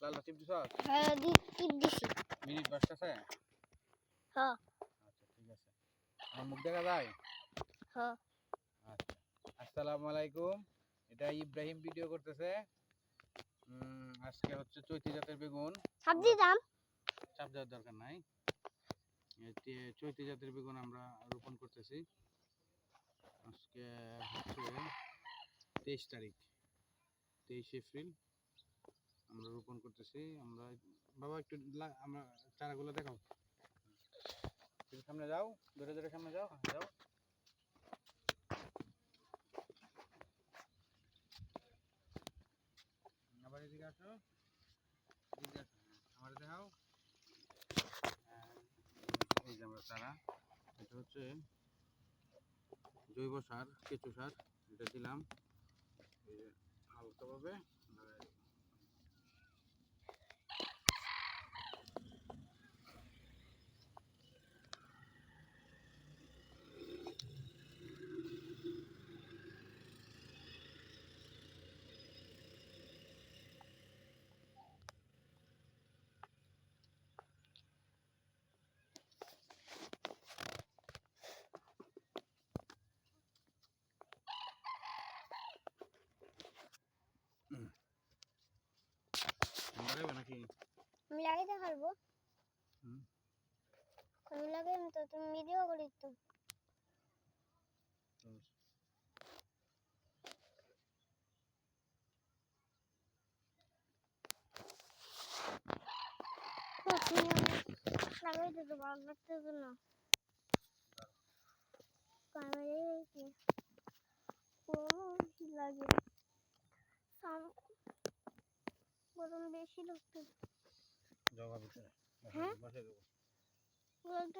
লালটা চিপ দিছ? হ্যাঁ টিপ দিছি। মিনিট বাজতেছে? হ্যাঁ আচ্ছা ঠিক আছে। আমার মুখ দেখা যায়? হ্যাঁ। আচ্ছা। আসসালামু আলাইকুম। এটা ইব্রাহিম ভিডিও করতেছে। আজকে হচ্ছে চৈতি জাতের বেগুন। সবজি দাম চাপ দেওয়ার দরকার নাই। চৈতি জাতের বেগুন আমরা রোপণ করতেছি। আজকে হচ্ছে 23 তারিখ, 23 এপ্রিল আমরা রোপণ করতেছি। আমরা বাবা একটু আমরা চারাগুলো দেখাও, একটু সামনে যাও, ধরে ধরে সামনে যাও, যাও। আবার এদিকে আসো, এদিকে আসো, আমার দেখাও। এই যে আমরা চারা, এটা হচ্ছে জৈব সার, কেঁচো সার, এটা দিলাম হালকাভাবে। লাগাইবে নাকি? আমি লাগাইতে পারবো। আমি লাগাইম তো, তুমি ভিডিও করি তো। লাগাইতে তো ভালো লাগতেছে না। লাগে গরম বেশি লাগতেছে। জগা ভিতরে হ্যাঁ বসে দেবো। বলতে